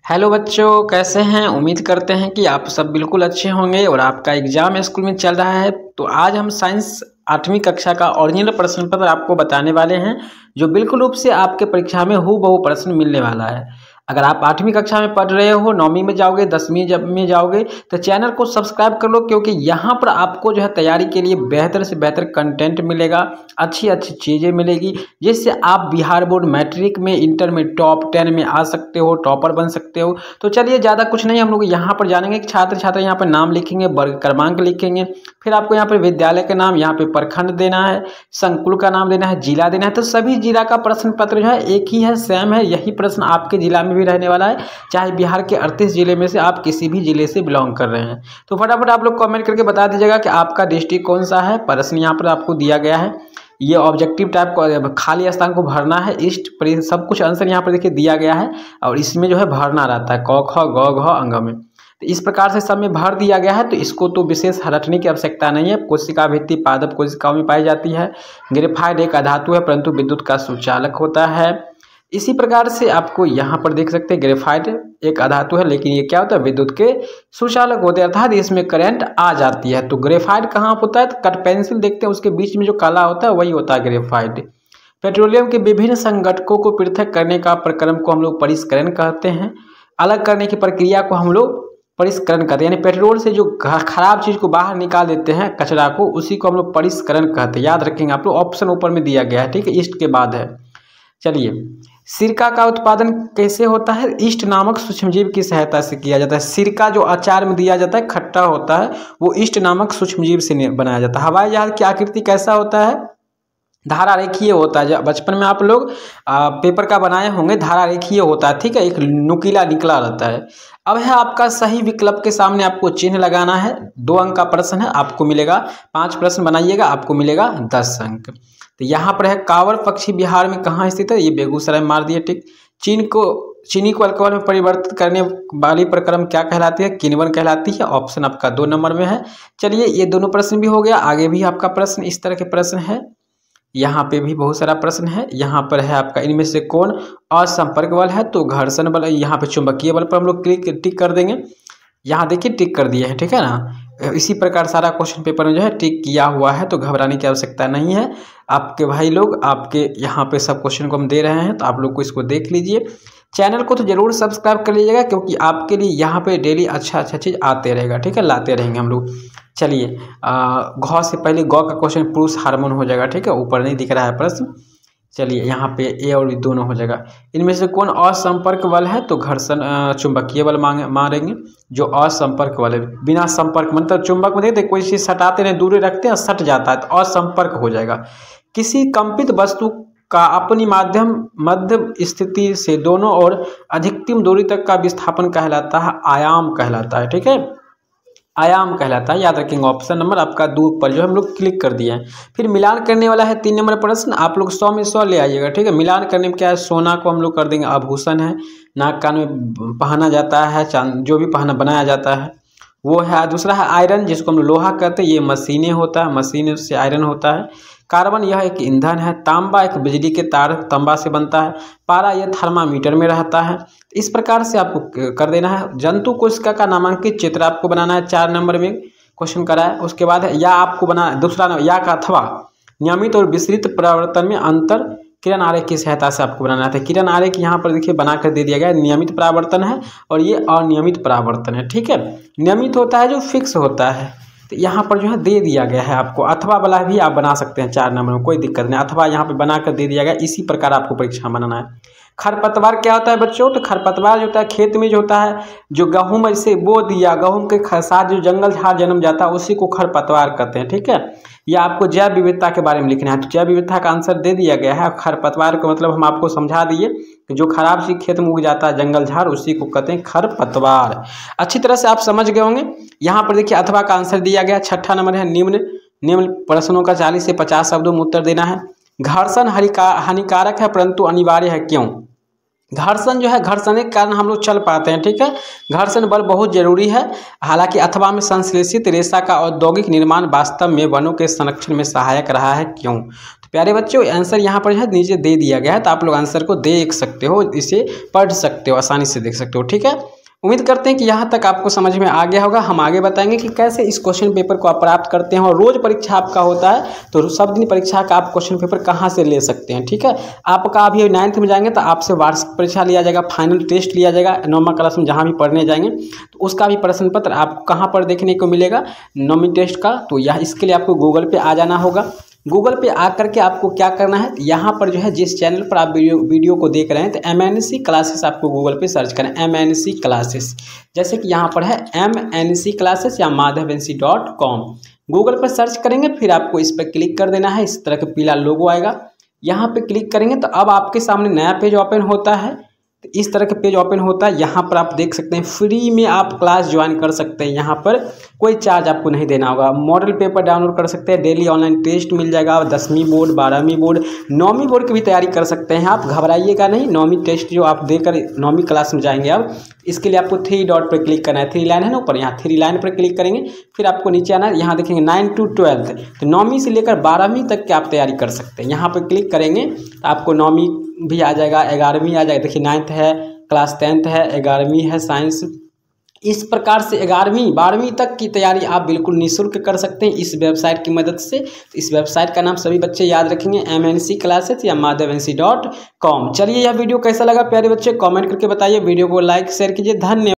Hello बच्चों, कैसे हैं। उम्मीद करते हैं कि आप सब बिल्कुल अच्छे होंगे और आपका एग्जाम स्कूल में चल रहा है। तो आज हम साइंस 8वीं कक्षा का ओरिजिनल प्रश्न पत्र आपको बताने वाले हैं, जो बिल्कुल रूप से आपके परीक्षा में हूबहू प्रश्न मिलने वाला है। अगर आप 8वीं कक्षा में पढ़ रहे हो, 9वीं में जाओगे, 10वीं जब में जाओगे, तो चैनल को सब्सक्राइब कर लो, क्योंकि यहाँ पर आपको जो है तैयारी के लिए बेहतर से बेहतर कंटेंट मिलेगा, अच्छी अच्छी चीज़ें मिलेगी, जिससे आप बिहार बोर्ड मैट्रिक में, इंटर में टॉप 10 में आ सकते हो, टॉपर बन सकते हो। तो चलिए, ज़्यादा कुछ नहीं, हम लोग यहाँ पर जानेंगे कि छात्र छात्रा यहाँ पर नाम लिखेंगे, वर्ग क्रमांक लिखेंगे, फिर आपको यहाँ पर विद्यालय का नाम, यहाँ पे प्रखंड देना है, संकुल का नाम देना है, जिला देना है। तो सभी जिला का प्रश्न पत्र जो है एक ही है, सेम है। यही प्रश्न आपके जिला में भी रहने वाला है, चाहे बिहार के 38 जिले में से आप किसी भी जिले से बिलोंग कर रहे हैं। तो फटाफट आप लोग कमेंट करके बता दीजिएगा कि आपका डिस्ट्रिक्ट कौन सा है। प्रश्न यहाँ पर आपको दिया गया है, ये ऑब्जेक्टिव टाइप को, खाली स्थान को भरना है। इष्ट सब कुछ आंसर यहाँ पर देखिए दिया गया है, और इसमें जो है भरना रहता है, क ख ग घ अंग में। तो इस प्रकार से सब में भर दिया गया है, तो इसको तो विशेष रटने की आवश्यकता नहीं है। कोशिका भित्ति पादप कोशिकाओं में पाई जाती है। ग्रेफाइट एक अधातु है, परंतु विद्युत का सुचालक होता है। इसी प्रकार से आपको यहाँ पर देख सकते हैं, ग्रेफाइट एक अधातु है, लेकिन ये क्या होता है, विद्युत के सुचालक होते हैं, अर्थात इसमें करंट आ जाती है। तो ग्रेफाइट कहाँ होता है, तो कट पेंसिल देखते हैं, उसके बीच में जो काला होता है वही होता है ग्रेफाइट। पेट्रोलियम के विभिन्न संघटकों को पृथक करने का प्रक्रम को हम लोग परिष्करण कहते हैं। अलग करने की प्रक्रिया को हम लोग परिष्करण कहते हैं, यानी पेट्रोल से जो खराब चीज को बाहर निकाल देते हैं, कचरा को, उसी को हम लोग परिष्करण कहते हैं। याद रखेंगे आप लोग, ऑप्शन ऊपर में दिया गया है, ठीक है, ईस्ट के बाद है। चलिए, सिरका का उत्पादन कैसे होता है, ईस्ट नामक सूक्ष्मजीव की सहायता से किया जाता है। सिरका जो अचार में दिया जाता है, खट्टा होता है, वो ईस्ट नामक सूक्ष्मजीव से बनाया जाता है। हवाई जहाज की आकृति कैसा होता है, धारा रेखीय होता है। बचपन में आप लोग पेपर का बनाए होंगे, धारा रेखीय होता है, ठीक है, एक नुकीला निकला रहता है। अब है आपका सही विकल्प के सामने आपको चिन्ह लगाना है। 2 अंक का प्रश्न है, आपको मिलेगा 5 प्रश्न बनाइएगा, आपको मिलेगा 10 अंक। तो यहाँ पर है, कांवड़ पक्षी बिहार में कहाँ स्थित है, ये बेगूसराय मार दिए, ठीक। चीनी को अल्कोहल में परिवर्तित करने वाली प्रक्रम क्या कहलाती है, किण्वन कहलाती है। ऑप्शन आपका 2 नंबर में है। चलिए, ये दोनों प्रश्न भी हो गया। आगे भी आपका प्रश्न इस तरह के प्रश्न है, यहाँ पे भी बहुत सारा प्रश्न है। यहाँ पर है आपका, इनमें से कौन असंपर्क बल है, तो घर्षण बल। यहाँ पे चुंबकीय बल पर हम लोग टिक कर देंगे। यहाँ देखिए टिक कर दिया है, ठीक है ना। इसी प्रकार सारा क्वेश्चन पेपर में जो है टिक किया हुआ है, तो घबराने की आवश्यकता नहीं है। आपके भाई लोग, आपके यहाँ पे सब क्वेश्चन को हम दे रहे हैं, तो आप लोग को इसको देख लीजिए। चैनल को तो जरूर सब्सक्राइब कर लीजिएगा, क्योंकि आपके लिए यहाँ पे डेली अच्छा चीज़ आते रहेगा, ठीक है, लाते रहेंगे हम लोग। चलिए, घ से पहले ग का क्वेश्चन पुरुष हार्मोन हो जाएगा, ठीक है, ऊपर नहीं दिख रहा है प्रश्न। चलिए, यहाँ पे ए और बी दोनों हो जाएगा। इनमें से कौन असंपर्क बल है, तो घर्षण चुंबकीय बल मारेंगे। जो असंपर्क बल है, बिना संपर्क, मतलब चुंबक में देखते कोई चीज़ सटाते नहीं, दूरी रखते हैं, सट जाता है, तो असंपर्क हो जाएगा। किसी कंपित वस्तु का अपनी मध्य स्थिति से दोनों और अधिकतम दूरी तक का विस्थापन कहलाता है, आयाम कहलाता है, ठीक है, आयाम कहलाता है। याद रखेंगे, ऑप्शन नंबर आपका 2 पर जो हम लोग क्लिक कर दिए हैं। फिर मिलान करने वाला है 3 नंबर प्रश्न, आप लोग 100 में 100 ले आइएगा, ठीक है। मिलान करने में क्या है, सोना को हम लोग कर देंगे आभूषण है, नाक कान में पहना जाता है, चांद जो भी बनाया जाता है वो है। दूसरा है आयरन, जिसको हम लोहा कहते हैं, ये मशीनें होता है, मशीन से आयरन होता है। कार्बन, यह एक ईंधन है। तांबा, एक बिजली के तार तांबा से बनता है। पारा, यह थर्मामीटर में रहता है। इस प्रकार से आपको कर देना है। जंतु कोशिका का नामांकित चित्र आपको बनाना है, 4 नंबर में क्वेश्चन करा है। उसके बाद है या आपको बना, दूसरा या का अथवा नियमित और विस्तृत परावर्तन में अंतर किरण आरेख की सहायता से आपको बनाना है। किरण आरेख यहाँ पर देखिए बना कर दे दिया गया है, नियमित परावर्तन है और ये अनियमित परावर्तन है, ठीक है। नियमित होता है जो फिक्स होता है, तो यहाँ पर जो है दे दिया गया है आपको। अथवा वाला भी आप बना सकते हैं 4 नंबर में, कोई दिक्कत नहीं, अथवा यहाँ पे बना कर दे दिया गया। इसी प्रकार आपको परीक्षा बनाना है। खरपतवार क्या होता है बच्चों, तो खरपतवार जो होता है खेत में जो होता है, जो गेहूँ ऐसे बो दिया, गेहूँ के साथ जो जंगल झाड़ जन्म जाता है, उसी को खरपतवार कहते हैं, ठीक है। या आपको जैव विविधता के बारे में लिखना है, तो जैव विविधता का आंसर दे दिया गया है। खरपतवार को मतलब हम आपको समझा दिए कि जो खराब चीज खेत में उग जाता है, जंगल झाड़, उसी को कहते हैं खरपतवार। अच्छी तरह से आप समझ गए होंगे। यहाँ पर देखिए अथवा का आंसर दिया गया। 6ठा नंबर है, निम्न प्रश्नों का 40 से 50 शब्दों में उत्तर देना है। घर्षण हानिकारक है परंतु अनिवार्य है, क्यों। घर्षण जो है, घर्षण के कारण हम लोग चल पाते हैं, ठीक है। घर्षण बल बहुत जरूरी है। हालांकि अथवा में संश्लेषित रेशा का औद्योगिक निर्माण वास्तव में वनों के संरक्षण में सहायक रहा है, क्यों। तो प्यारे बच्चों आंसर यहाँ पर है नीचे दे दिया गया है, तो आप लोग आंसर को देख सकते हो, इसे पढ़ सकते हो, आसानी से देख सकते हो। ठीक है, उम्मीद करते हैं कि यहाँ तक आपको समझ में आ गया होगा। हम आगे बताएंगे कि कैसे इस क्वेश्चन पेपर को आप प्राप्त करते हैं, और रोज परीक्षा आपका होता है तो सब दिन परीक्षा का आप क्वेश्चन पेपर कहाँ से ले सकते हैं। ठीक है, आपका अभी 9th में जाएंगे तो आपसे वार्षिक परीक्षा लिया जाएगा, फाइनल टेस्ट लिया जाएगा, 9वीं क्लास में जहाँ भी पढ़ने जाएंगे तो उसका भी प्रश्न पत्र आपको कहाँ पर देखने को मिलेगा, 9वीं टेस्ट का। तो यह इसके लिए आपको गूगल पे आ जाना होगा। गूगल पे आकर के आपको क्या करना है, यहाँ पर जो है जिस चैनल पर आप वीडियो को देख रहे हैं तो MNC क्लासेस आपको गूगल पे सर्च करें, MNC क्लासेस। जैसे कि यहाँ पर है MNC क्लासेस या madhavansi.com, गूगल पर सर्च करेंगे, फिर आपको इस पर क्लिक कर देना है। इस तरह का पीला लोगो आएगा, यहाँ पे क्लिक करेंगे तो अब आपके सामने नया पेज ओपन होता है। इस तरह का पेज ओपन होता है, यहाँ पर आप देख सकते हैं फ्री में आप क्लास ज्वाइन कर सकते हैं। यहाँ पर कोई चार्ज आपको नहीं देना होगा। मॉडल पेपर डाउनलोड कर सकते हैं, डेली ऑनलाइन टेस्ट मिल जाएगा, 10वीं बोर्ड, 12वीं बोर्ड, 9वीं बोर्ड की भी तैयारी कर सकते हैं आप, घबराइएगा नहीं। 9वीं टेस्ट जो आप देकर 9वीं क्लास में जाएंगे अब, इसके लिए आपको 3 डॉट पर क्लिक करना है, 3 लाइन है ना ऊपर, यहाँ 3 लाइन पर क्लिक करेंगे, फिर आपको नीचे आना है, यहाँ देखेंगे 9 to 12, तो 9वीं से लेकर 12वीं तक की आप तैयारी कर सकते हैं। यहाँ पर क्लिक करेंगे तो आपको 9वीं भी आ जाएगा, 11वीं आ जाएगा, देखिए 9th है, क्लास 10th है, 11वीं है साइंस। इस प्रकार से 11वीं 12वीं तक की तैयारी आप बिल्कुल निःशुल्क कर सकते हैं इस वेबसाइट की मदद से। इस वेबसाइट का नाम सभी बच्चे याद रखेंगे, MNC क्लासेस या madhavansi.com। चलिए यह वीडियो कैसा लगा प्यारे बच्चे कमेंट करके बताइए, वीडियो को लाइक शेयर कीजिए। धन्यवाद।